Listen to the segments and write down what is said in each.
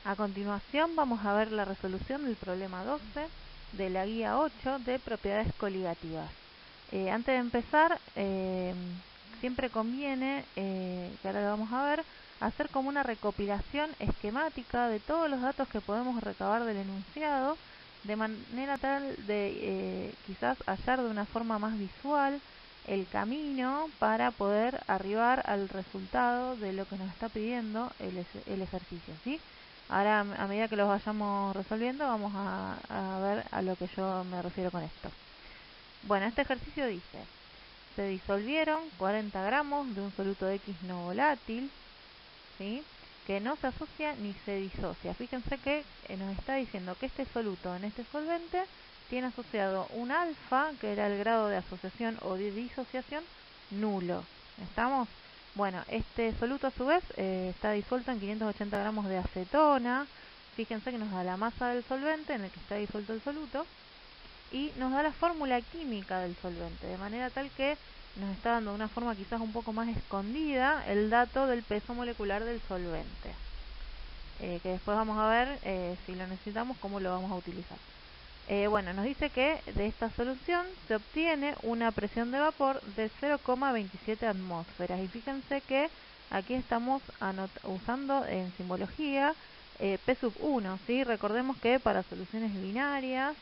A continuación vamos a ver la resolución del problema 12 de la guía 8 de propiedades coligativas. Antes de empezar, siempre conviene, que ahora lo vamos a ver, hacer como una recopilación esquemática de todos los datos que podemos recabar del enunciado, de manera tal de quizás hallar de una forma más visual el camino para poder arribar al resultado de lo que nos está pidiendo el ejercicio, ¿sí? Ahora, a medida que los vayamos resolviendo, vamos a ver a lo que yo me refiero con esto. Bueno, este ejercicio dice: se disolvieron 40 gramos de un soluto X no volátil, ¿sí?, que no se asocia ni se disocia. Fíjense que nos está diciendo que este soluto en este solvente tiene asociado un alfa, que era el grado de asociación o de disociación, nulo. ¿Estamos? Bueno, este soluto a su vez está disuelto en 580 gramos de acetona. Fíjense que nos da la masa del solvente en el que está disuelto el soluto y nos da la fórmula química del solvente, de manera tal que nos está dando de una forma quizás un poco más escondida el dato del peso molecular del solvente, que después vamos a ver, si lo necesitamos, cómo lo vamos a utilizar. Bueno, nos dice que de esta solución se obtiene una presión de vapor de 0,27 atmósferas. Y fíjense que aquí estamos usando en simbología P sub 1, ¿sí? Recordemos que para soluciones binarias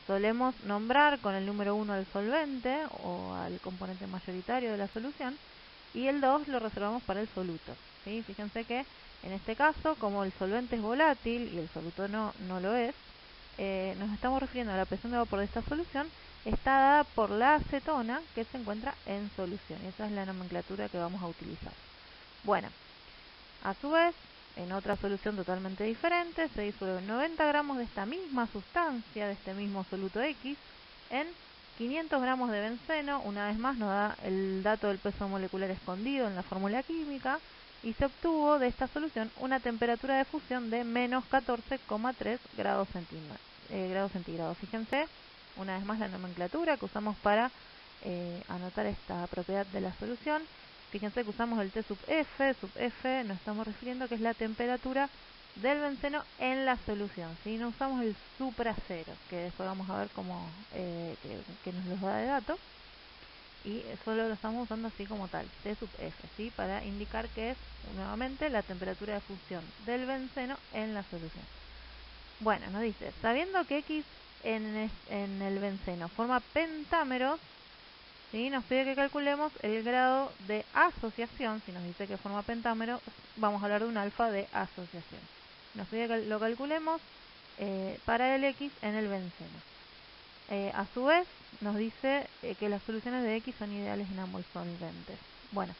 solemos nombrar con el número 1 al solvente o al componente mayoritario de la solución, y el 2 lo reservamos para el soluto, ¿sí? Fíjense que en este caso, como el solvente es volátil y el soluto no lo es, nos estamos refiriendo a la presión de vapor de esta solución, está dada por la acetona que se encuentra en solución. Y esa es la nomenclatura que vamos a utilizar. Bueno, a su vez, en otra solución totalmente diferente, se disuelven 90 gramos de esta misma sustancia, de este mismo soluto X, en 500 gramos de benceno. Una vez más nos da el dato del peso molecular escondido en la fórmula química, y se obtuvo de esta solución una temperatura de fusión de menos 14,3 grados centígrados. Fíjense, una vez más, la nomenclatura que usamos para anotar esta propiedad de la solución. Fíjense que usamos el T sub F, nos estamos refiriendo que es la temperatura del benceno en la solución, ¿sí? No usamos el supracero, que después vamos a ver cómo que nos los da de dato, y solo lo estamos usando así como tal, T sub F, ¿sí?, para indicar que es nuevamente la temperatura de fusión del benceno en la solución. Bueno, nos dice, sabiendo que X en el benceno forma pentámeros, ¿sí?, nos pide que calculemos el grado de asociación. Si nos dice que forma pentámeros, vamos a hablar de un alfa de asociación. Nos pide que lo calculemos para el X en el benceno. A su vez, nos dice que las soluciones de X son ideales en ambos solventes. Bueno,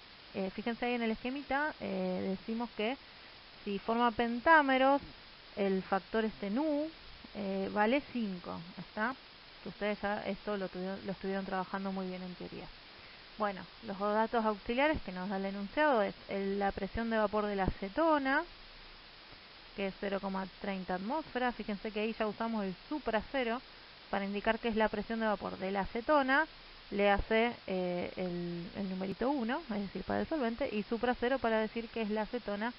fíjense ahí en el esquemita, decimos que si forma pentámeros, el factor nu vale 5, ¿está? Que ustedes ya esto lo estuvieron trabajando muy bien en teoría. Bueno, los datos auxiliares que nos da el enunciado es la presión de vapor de la acetona, que es 0,30 atmósferas. Fíjense que ahí ya usamos el supracero para indicar que es la presión de vapor de la acetona, le hace el numerito 1, es decir, para el solvente, y supracero para decir que es la acetona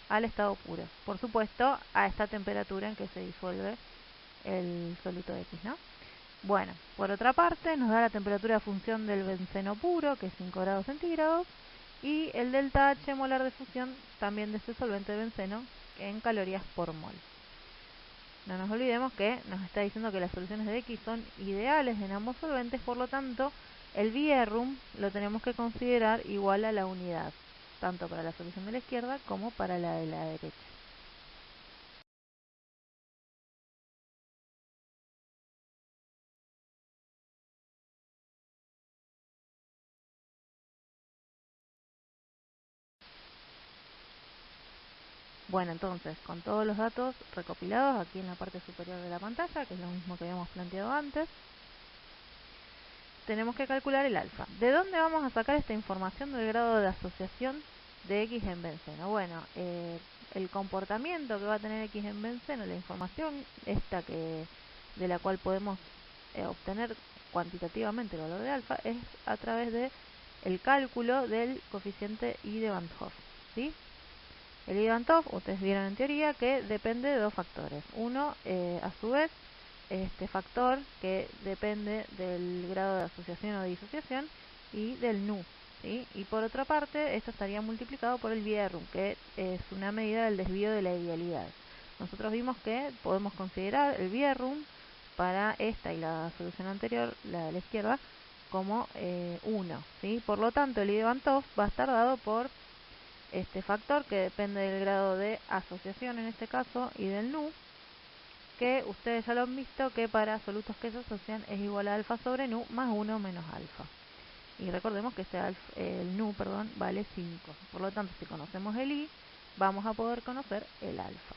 al estado puro. Por supuesto, a esta temperatura en que se disuelve el soluto X, ¿no? Bueno, por otra parte, nos da la temperatura de función del benceno puro, que es 5 grados centígrados, y el delta H molar de fusión también de este solvente de benceno en calorías por mol. No nos olvidemos que nos está diciendo que las soluciones de X son ideales en ambos solventes, por lo tanto, el Bierrum lo tenemos que considerar igual a la unidad, tanto para la solución de la izquierda como para la de la derecha. Bueno, entonces, con todos los datos recopilados aquí en la parte superior de la pantalla, que es lo mismo que habíamos planteado antes, tenemos que calcular el alfa. ¿De dónde vamos a sacar esta información del grado de asociación de X en benceno? Bueno, el comportamiento que va a tener X en benceno, la información esta de la cual podemos obtener cuantitativamente el valor de alfa, es a través de el cálculo del coeficiente I de Van 't Hoff, ¿sí? El Ivanov, ustedes vieron en teoría que depende de dos factores. Uno, a su vez, este factor que depende del grado de asociación o disociación y del nu, ¿sí? Y por otra parte, esto estaría multiplicado por el Bierrum, que es una medida del desvío de la idealidad. Nosotros vimos que podemos considerar el Bierrum para esta y la solución anterior, la de la izquierda, como 1, ¿sí? Por lo tanto, el Ivanov va a estar dado por este factor que depende del grado de asociación en este caso y del nu, que ustedes ya lo han visto que para absolutos que se asocian es igual a alfa sobre nu más 1 menos alfa. Y recordemos que el nu vale 5. Por lo tanto, si conocemos el i, vamos a poder conocer el alfa.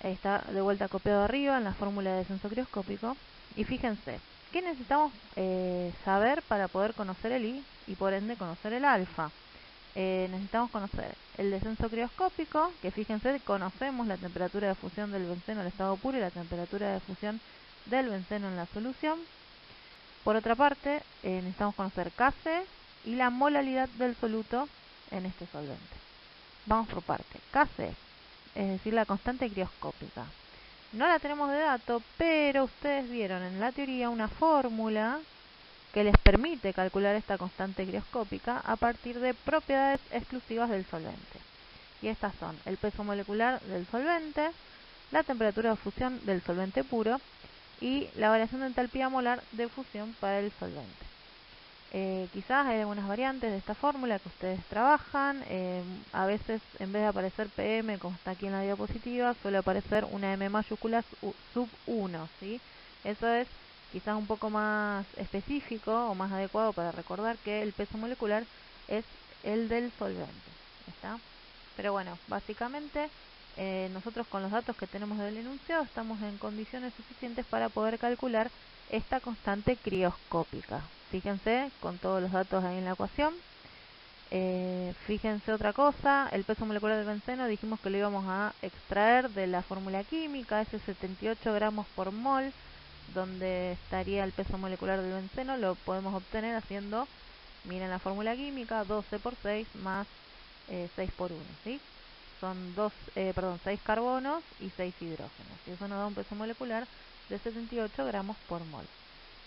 Ahí está de vuelta copiado arriba en la fórmula de descenso crioscópico. Y fíjense, ¿qué necesitamos saber para poder conocer el i y por ende conocer el alfa? Necesitamos conocer el descenso crioscópico, que fíjense, conocemos la temperatura de fusión del benceno en estado puro y la temperatura de fusión del benceno en la solución. Por otra parte, necesitamos conocer Kc y la molalidad del soluto en este solvente. Vamos por parte. Kc, es decir, la constante crioscópica. No la tenemos de dato, pero ustedes vieron en la teoría una fórmula que les permite calcular esta constante crioscópica a partir de propiedades exclusivas del solvente. Y estas son el peso molecular del solvente, la temperatura de fusión del solvente puro y la variación de entalpía molar de fusión para el solvente. Quizás hay algunas variantes de esta fórmula que ustedes trabajan. A veces, en vez de aparecer PM, como está aquí en la diapositiva, suele aparecer una M mayúscula sub 1, ¿sí? Eso es quizás un poco más específico o más adecuado para recordar que el peso molecular es el del solvente, ¿está? Pero bueno, básicamente nosotros con los datos que tenemos del enunciado estamos en condiciones suficientes para poder calcular esta constante crioscópica. Fíjense con todos los datos ahí en la ecuación. Fíjense otra cosa, el peso molecular del benceno dijimos que lo íbamos a extraer de la fórmula química, ese 78 gramos por mol, donde estaría el peso molecular del benceno, lo podemos obtener haciendo, miren la fórmula química, 12 por 6 más 6 por 1, ¿sí? Son 6 carbonos y 6 hidrógenos, y eso nos da un peso molecular de 78 gramos por mol.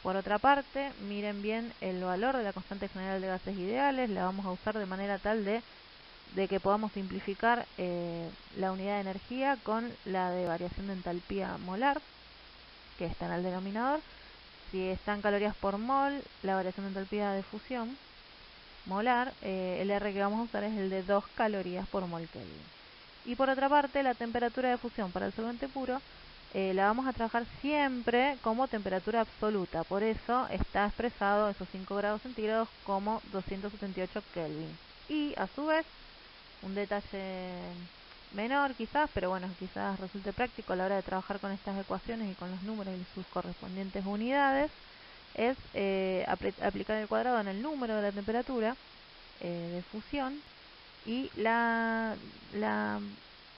Por otra parte, miren bien el valor de la constante general de gases ideales, la vamos a usar de manera tal de que podamos simplificar la unidad de energía con la de variación de entalpía molar, que está en el denominador. Si está en calorías por mol, la variación de entalpía de fusión molar, el R que vamos a usar es el de 2 calorías por mol Kelvin. Y por otra parte, la temperatura de fusión para el solvente puro la vamos a trabajar siempre como temperatura absoluta. Por eso está expresado esos 5 grados centígrados como 278 Kelvin. Y a su vez, un detalle menor quizás, pero bueno, quizás resulte práctico a la hora de trabajar con estas ecuaciones y con los números y sus correspondientes unidades, es aplicar el cuadrado en el número de la temperatura de fusión y la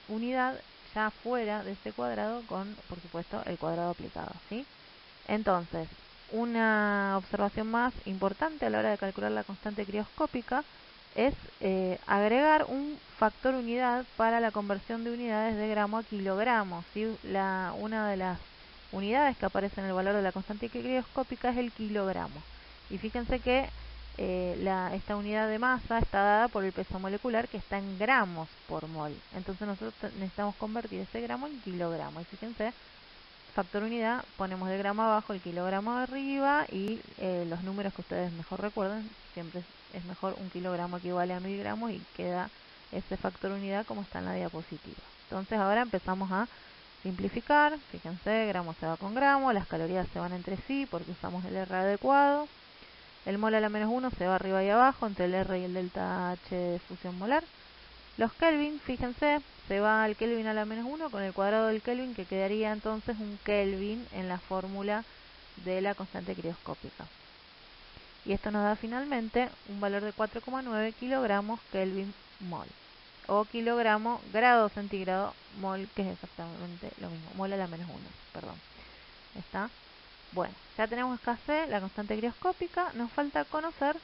unidad ya fuera de este cuadrado con, por supuesto, el cuadrado aplicado, ¿sí? Entonces, una observación más importante a la hora de calcular la constante crioscópica es agregar un factor unidad para la conversión de unidades de gramo a kilogramo, ¿sí? Una de las unidades que aparece en el valor de la constante crioscópica es el kilogramo. Y fíjense que esta unidad de masa está dada por el peso molecular, que está en gramos por mol. Entonces nosotros necesitamos convertir ese gramo en kilogramo. Y fíjense, factor unidad, ponemos el gramo abajo, el kilogramo arriba y los números que ustedes mejor recuerden. Siempre es mejor, un kilogramo equivale a 1000 gramos y queda ese factor unidad como está en la diapositiva. Entonces ahora empezamos a simplificar. Fíjense, gramo se va con gramo, las calorías se van entre sí porque usamos el R adecuado. El mol a la menos 1 se va arriba y abajo entre el R y el delta H de fusión molar. Los Kelvin, fíjense, se va al Kelvin a la menos 1 con el cuadrado del Kelvin, que quedaría entonces un Kelvin en la fórmula de la constante crioscópica. Y esto nos da finalmente un valor de 4,9 kilogramos Kelvin mol. O kilogramo grado centígrado mol, que es exactamente lo mismo. Mol a la menos 1, perdón. ¿Está? Bueno, ya tenemos Kc, la constante crioscópica. Nos falta conocer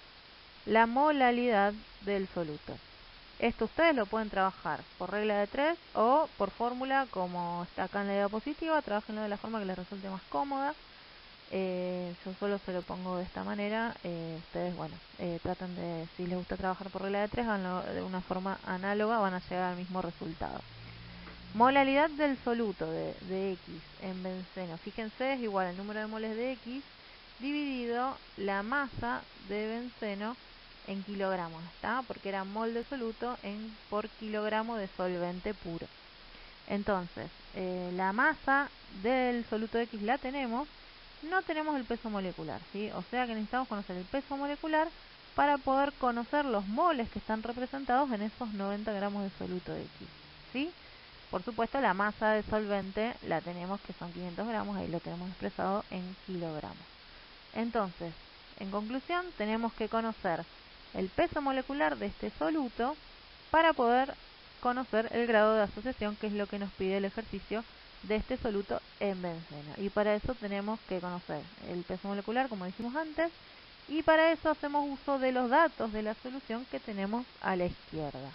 la molalidad del soluto. Esto ustedes lo pueden trabajar por regla de 3 o por fórmula, como está acá en la diapositiva. Trabajenlo de la forma que les resulte más cómoda. Yo solo se lo pongo de esta manera. Ustedes, bueno, traten de, si les gusta trabajar por regla de 3, háganlo de una forma análoga, van a llegar al mismo resultado. Molaridad del soluto de X en benceno. Fíjense, es igual al número de moles de X dividido la masa de benceno en kilogramos, ¿está? Porque era mol de soluto por kilogramo de solvente puro. Entonces, la masa del soluto X la tenemos, no tenemos el peso molecular, ¿sí? O sea que necesitamos conocer el peso molecular para poder conocer los moles que están representados en esos 90 gramos de soluto X, ¿sí? Por supuesto, la masa del solvente la tenemos, que son 500 gramos, ahí lo tenemos expresado en kilogramos. Entonces, en conclusión, tenemos que conocer el peso molecular de este soluto para poder conocer el grado de asociación, que es lo que nos pide el ejercicio de este soluto en benceno. Y para eso tenemos que conocer el peso molecular, como dijimos antes, y para eso hacemos uso de los datos de la solución que tenemos a la izquierda.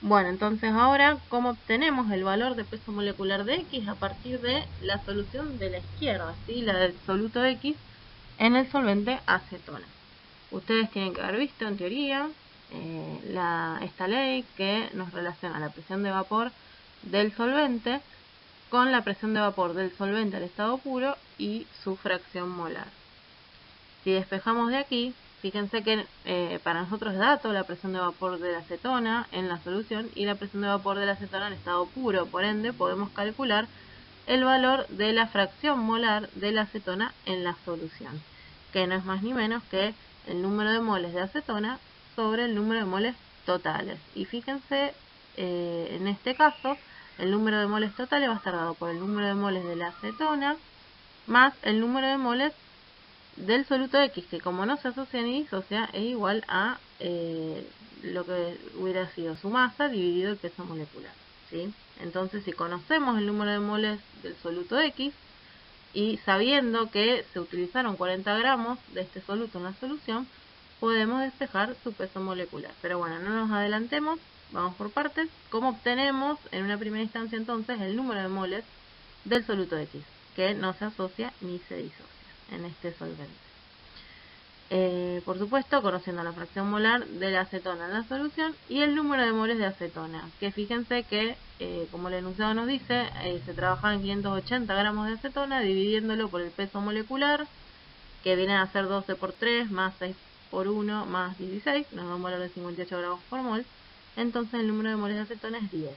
Bueno, entonces ahora, ¿cómo obtenemos el valor de peso molecular de X? A partir de la solución de la izquierda, ¿sí? La del soluto X en el solvente acetona. Ustedes tienen que haber visto en teoría esta ley que nos relaciona la presión de vapor del solvente con la presión de vapor del solvente al estado puro y su fracción molar. Si despejamos de aquí, fíjense que para nosotros es dato la presión de vapor de la acetona en la solución y la presión de vapor de la acetona en estado puro. Por ende, podemos calcular el valor de la fracción molar de la acetona en la solución, que no es más ni menos que el número de moles de acetona sobre el número de moles totales. Y fíjense, en este caso, el número de moles totales va a estar dado por el número de moles de la acetona más el número de moles del soluto X, que como no se asocia ni disocia, es igual a lo que hubiera sido su masa dividido el peso molecular, ¿sí? Entonces, si conocemos el número de moles del soluto X y sabiendo que se utilizaron 40 gramos de este soluto en la solución, podemos despejar su peso molecular. Pero bueno, no nos adelantemos, vamos por partes. ¿Cómo obtenemos en una primera instancia entonces el número de moles del soluto X, que no se asocia ni se disocia en este solvente? Por supuesto, conociendo la fracción molar de la acetona en la solución y el número de moles de acetona, que fíjense que, como el enunciado nos dice, se trabaja en 580 gramos de acetona, dividiéndolo por el peso molecular, que viene a ser 12 por 3 más 6 por 1 más 16, nos da un valor de 58 gramos por mol. Entonces el número de moles de acetona es 10.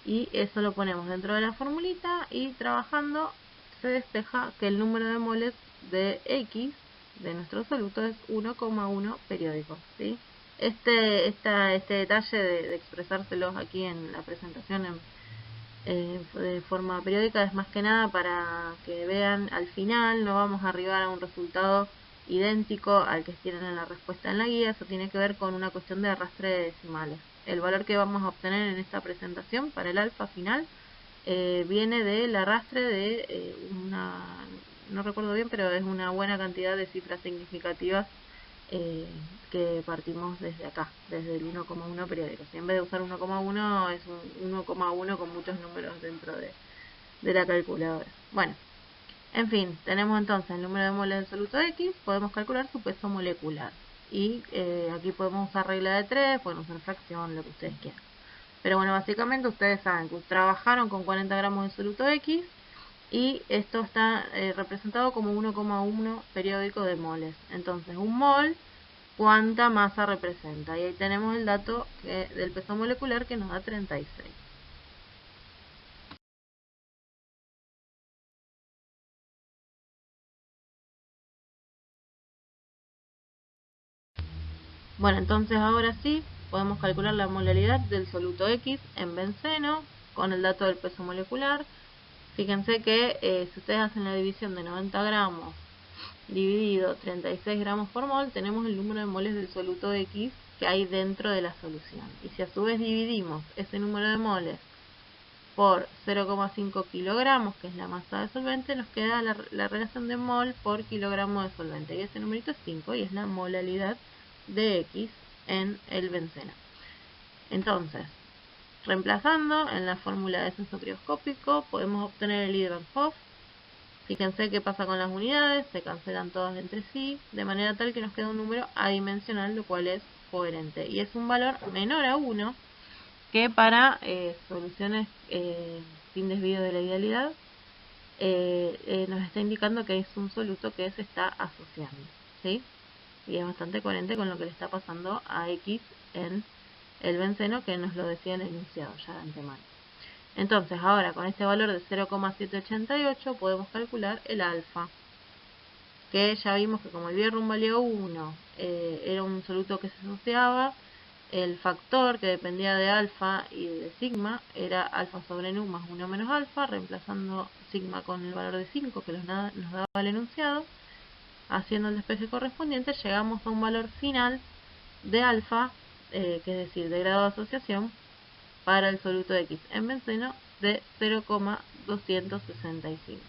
Y eso lo ponemos dentro de la formulita y trabajando se despeja que el número de moles de X de nuestro soluto es 1,1 periódico, ¿sí? Este detalle de expresárselos aquí en la presentación de forma periódica es más que nada para que vean al final no vamos a arribar a un resultado idéntico al que tienen en la respuesta en la guía. Eso tiene que ver con una cuestión de arrastre de decimales. El valor que vamos a obtener en esta presentación para el alfa final viene del arrastre de no recuerdo bien, pero es una buena cantidad de cifras significativas que partimos desde acá, desde el 1,1 periódico. Si en vez de usar 1,1 es un 1,1 con muchos números dentro de la calculadora. Bueno, en fin, tenemos entonces el número de moles del soluto X, podemos calcular su peso molecular. Y aquí podemos usar regla de 3, pueden usar fracción, lo que ustedes quieran. Pero bueno, básicamente ustedes saben que trabajaron con 40 gramos de soluto X y esto está representado como 1,1 periódico de moles. Entonces, un mol, ¿cuánta masa representa? Y ahí tenemos el dato del peso molecular que nos da 36. Bueno, entonces ahora sí podemos calcular la molaridad del soluto X en benceno con el dato del peso molecular. Fíjense que si ustedes hacen la división de 90 gramos dividido 36 gramos por mol, tenemos el número de moles del soluto X que hay dentro de la solución. Y si a su vez dividimos ese número de moles por 0,5 kilogramos, que es la masa de solvente, nos queda la relación de mol por kilogramo de solvente. Y ese numerito es 5 y es la molalidad de X en el benceno. Entonces, reemplazando en la fórmula de censo crioscópico, podemos obtener el Lieberhoff. Fíjense qué pasa con las unidades, se cancelan todas entre sí, de manera tal que nos queda un número adimensional, lo cual es coherente. Y es un valor menor a 1, que para soluciones sin desvío de la idealidad nos está indicando que es un soluto que se está asociando, ¿sí? Y es bastante coherente con lo que le está pasando a X en el benceno, que nos lo decía el enunciado ya de antemano. Entonces, ahora con este valor de 0,788 podemos calcular el alfa, que ya vimos que como el Bierrum valía 1, era un soluto que se asociaba. El factor que dependía de alfa y de sigma era alfa sobre nu más 1 menos alfa, reemplazando sigma con el valor de 5 que nos daba el enunciado. Haciendo el despeje correspondiente, llegamos a un valor final de alfa, que es decir, de grado de asociación, para el soluto de X en benceno de 0,265.